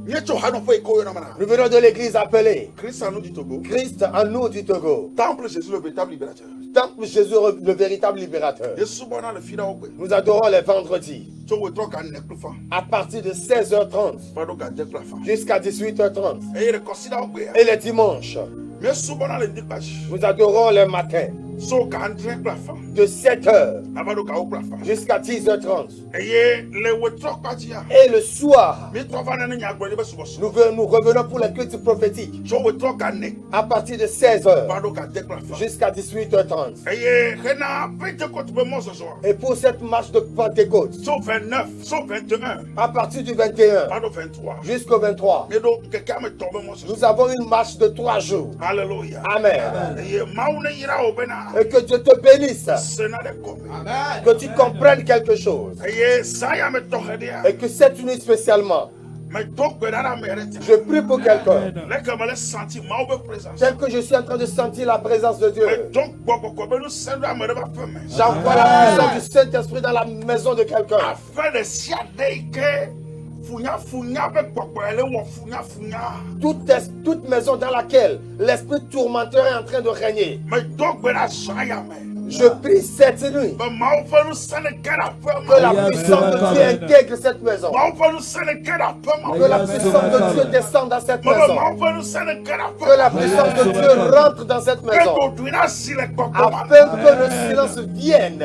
Nous venons de l'église appelée Christ en nous du Togo. Temple Jésus le véritable libérateur. Temple Jésus le véritable libérateur. Nous adorons les vendredis à partir de 16h30 jusqu'à 18h30. Et les dimanches, nous adorons les matins de 7h jusqu'à 10h30. Et le soir, nous revenons pour les cultes prophétiques à partir de 16h jusqu'à 18h30. Et pour cette marche de Pentecôte, à partir du 21 jusqu'au 23, nous avons une marche de 3 jours. Alléluia. Amen. Et que Dieu te bénisse. Que tu comprennes quelque chose. Et que cette nuit spécialement, je prie pour quelqu'un. Tel que je suis en train de sentir la présence de Dieu. J'envoie la puissance du Saint-Esprit dans la maison de quelqu'un. Toute maison dans laquelle l'esprit tourmenteur est en train de régner. Je prie cette nuit que la puissance de Dieu intègre cette maison. Que la puissance de Dieu descende dans cette maison. Que la puissance de Dieu rentre dans cette maison. Afin que le silence vienne.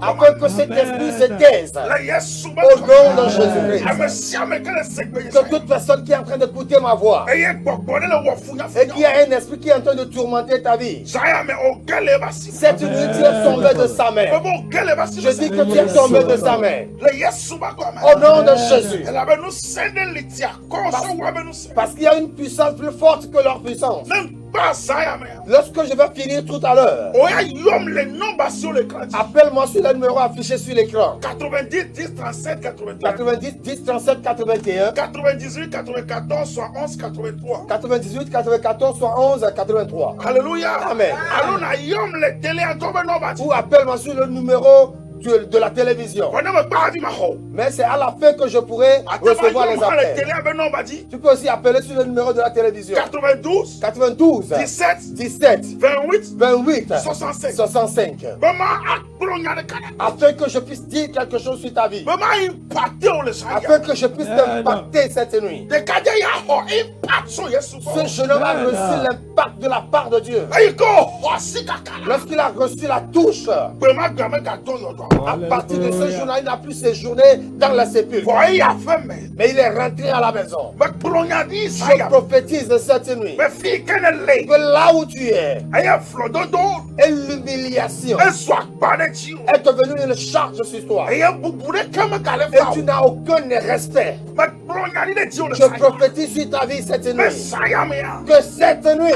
Afin que cet esprit se taise. Au nom de Jésus-Christ. Que toute personne qui est en train d'écouter ma voix et qui a un esprit qui est en train de tourmenter ta vie, cette nuit tu es tombé de sa main. Je dis que tu es tombé de sa main. Au nom de Jésus. Parce qu'il y a une puissance plus forte que leur puissance. Lorsque je vais finir tout à l'heure, appelle-moi sur le numéro affiché sur l'écran. 90 10 37 81. 90 10 37 81. 98 94 71 83. 98 94 71 83. Alléluia. Amen. Ou Ou appelle-moi sur le numéro de la télévision. Mais c'est à la fin que je pourrai recevoir les appels. Tu peux aussi appeler sur le numéro de la télévision. 92 92 17 17 28 28 65. 65. Afin que je puisse dire quelque chose sur ta vie. Afin que je puisse t'impacter cette nuit. Ce jeune homme a reçu l'impact de la part de Dieu. Lorsqu'il a reçu la touche, à partir de ce jour-là, il n'a plus séjourné dans la sépulcre. Mais il est rentré à la maison. Je prophétise cette nuit que là où tu es, et l'humiliation est devenue une charge sur toi. Et tu n'as aucun respect. Je prophétise sur ta vie cette nuit que cette nuit,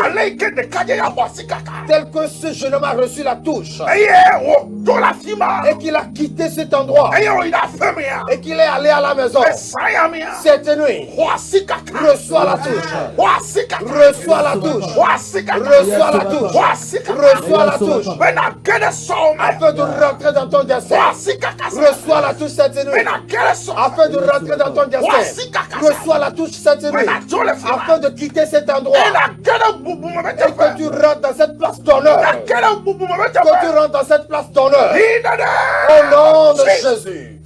tel que ce jeune homme a reçu la touche et qu'il a quitté cet endroit et qu'il est allé à la maison, cette nuit, reçois la touche, reçois la touche, reçois la touche, reçois la touche, afin de rentrer dans ton destin. Reçois la touche cette nuit, afin de rentrer dans ton destin. Reçois la touche cette nuit, afin de quitter cet endroit et que tu rentres dans cette place d'honneur. Que tu rentres dans cette place d'honneur. Au nom de Jésus.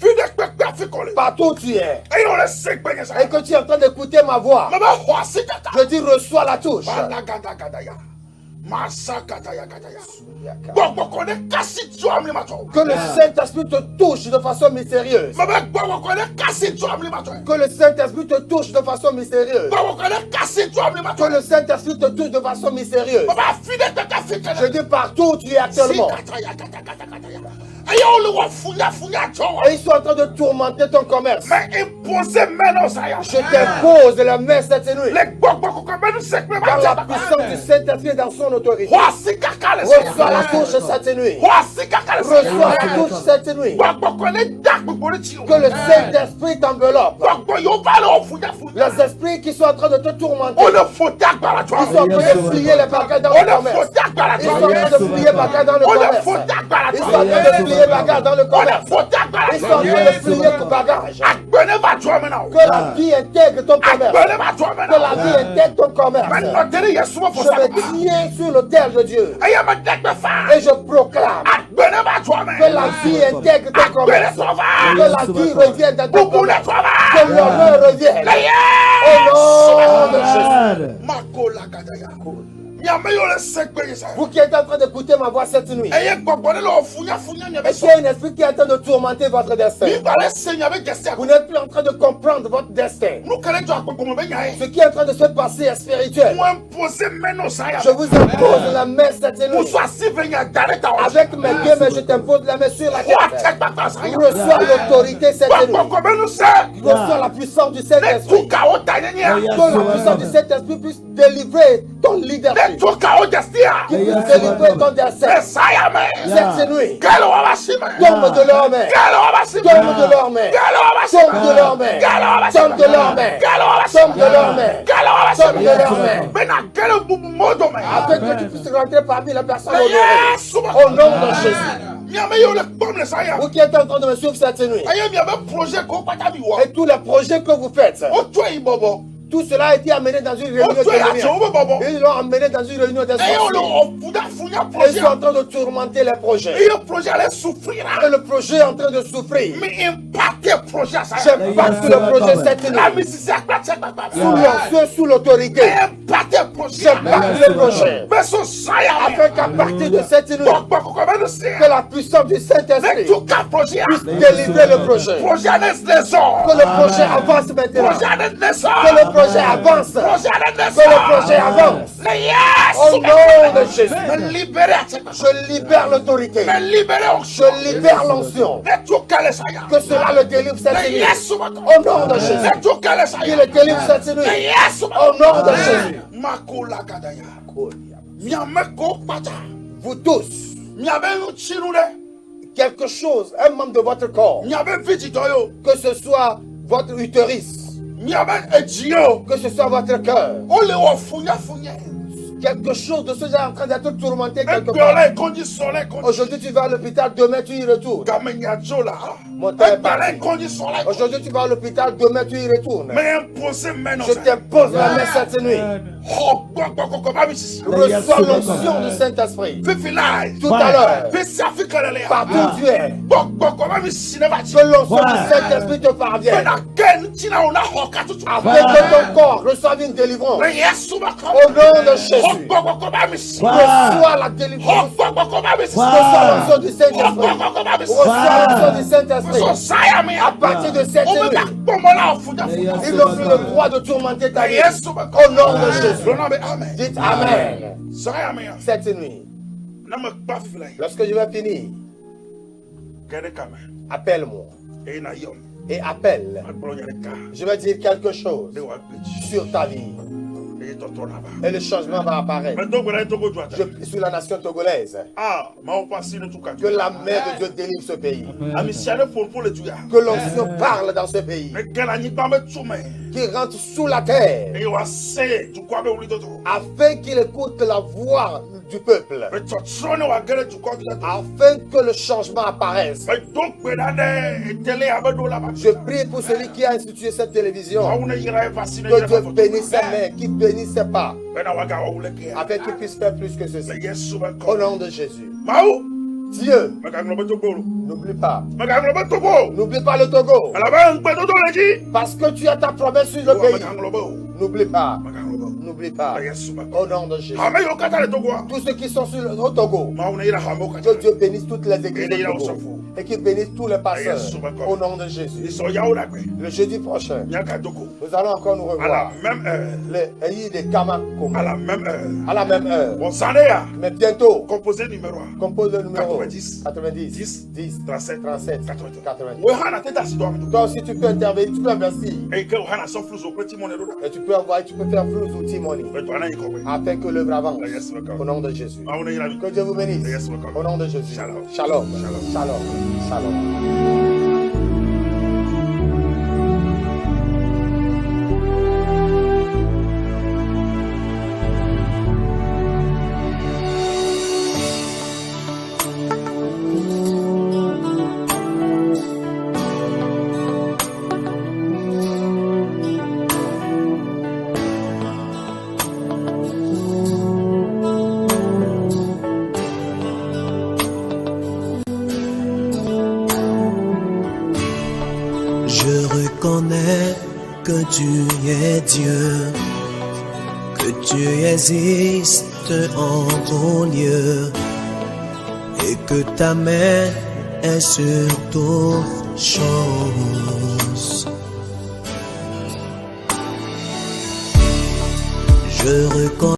Partout où tu es et que tu es en train d'écouter ma voix, je dis reçois la touche. Que le Saint-Esprit te touche de façon mystérieuse. Que le Saint-Esprit te touche de façon mystérieuse. Que le Saint-Esprit te touche de façon mystérieuse. Je dis partout où tu es actuellement. Et ils sont en train de tourmenter ton commerce. Je t'impose la main cette nuit. Dans la puissance du Saint-Esprit et dans son autorité. Reçois la touche cette nuit. Reçois la touche cette nuit. Que le Saint-Esprit t'enveloppe. Les esprits qui sont en train de te tourmenter. Ils sont en train de plier les bagages dans le commerce. Ils sont en train de plier les bagages dans le commerce. Ils sont en train de plier les bagages dans le commerce. Ils sont en train de plier ton bagage. Que la vie intègre ton commerce. Que la vie intègre ton commerce. Je me tiens sur l'autel de Dieu. Et je proclame que la vie intègre ton commerce. Que la vie revienne dans ton commerce. Que l'honneur revienne. Au nom de Jésus. Vous qui êtes en train d'écouter ma voix cette nuit, et qu'il y a un esprit qui est en train de tourmenter votre destin, vous n'êtes plus en train de comprendre votre destin. Ce qui est en train de se passer est spirituel. Je vous impose la main cette nuit. Avec mes deux mains, je t'impose la main sur la tête. Reçois l'autorité cette nuit. Reçois la puissance du Saint-Esprit. Que la puissance du Saint-Esprit puisse délivrer ton leadership. Qui puisse délivrer ton destin. Cette nuit, tombe de leur main. Tombe de leur main. Tombe de leur main. Tombe de leur main. Tombe de leur main. Tombe de leur main. Afin que tu puisses rentrer parmi les personnes honorées. Au nom de Jésus. Vous qui êtes en train de me suivre cette nuit. Et tous les projets que vous faites. Tout cela a été amené dans une réunion de Ils l'ont amené dans une réunion de Ils sont en train de tourmenter les projets. Et le projet est en train de souffrir. J'impacte le projet cette nuit. Sous l'onction, sous l'autorité. J'impacte le projet. Afin qu'à partir de cette nuit, que la puissance du Saint-Esprit puisse délivrer le projet. Que le projet avance maintenant. Que le projet avance. Que le projet avance. Au nom de Jésus. Je libère l'autorité. Je libère l'onction. Que cela le délivre cette nuit. Au nom de Jésus. Qu'il le délivre cette nuit. Au nom de Jésus. Vous tous, quelque chose, un membre de votre corps, que ce soit votre utérus, que ce soit votre cœur, quelque chose de ce genre en train d'être tourmenté quelque part. Aujourd'hui tu vas à l'hôpital, demain tu y retournes. Mon père est parti. Aujourd'hui tu vas à l'hôpital, demain tu y retournes. Je t'impose la main cette nuit. Reçois l'onction du Saint-Esprit. Tout à l'heure, partout où tu es, que l'onction du Saint-Esprit te parvienne. Afin que ton corps reçoive une délivrance. Au nom de Jésus. Reçois la délivrance. Reçois l'onction du Saint-Esprit. Reçois l'onction du Saint-Esprit. À partir de cette nuit, il n'a plus le droit de tourmenter ta vie. Au nom de Jésus. Dites Amen. Cette nuit, lorsque je vais finir, appelle-moi. Et appelle. Je vais dire quelque chose sur ta vie. Et le changement va apparaître. Je suis la nation togolaise. Que la main de Dieu délivre ce pays. Que l'onction parle dans ce pays. Qu'il rentre sous la terre. Afin qu'il écoute la voix du peuple. Afin que le changement apparaisse. Je prie pour celui qui a institué cette télévision. Que Dieu bénisse sa main, qu'il bénisse ses pas. Afin qu'il puisse faire plus que ceci. Au nom de Jésus. Dieu, n'oublie pas. N'oublie pas le Togo. Parce que tu as ta promesse sur le pays. N'oublie pas. N'oublie pas. Au nom de Jésus. Tous ceux qui sont au Togo, que Dieu bénisse toutes les églises du Togo. Et qu'il bénisse tous les pasteurs. Au nom de Jésus. Le jeudi prochain, nous allons encore nous revoir. À la même heure. Les pays de Kamakoma. À la même heure. À la même heure. Bon, Sandéa. Mais bientôt. Composez le numéro. Compose le numéro. 90. 10. 37. 90. Toi aussi tu peux intervenir, tu peux investir. Et tu peux envoyer, tu peux faire flux ou Timoni. Afin que l'œuvre avance. Au nom de Jésus. Que Dieu vous bénisse. Au nom de Jésus. Shalom. Shalom. Shalom. Shalom. Je reconnais que tu es Dieu, que tu existes en tout lieu, et que ta main est sur toutes choses. Je reconnais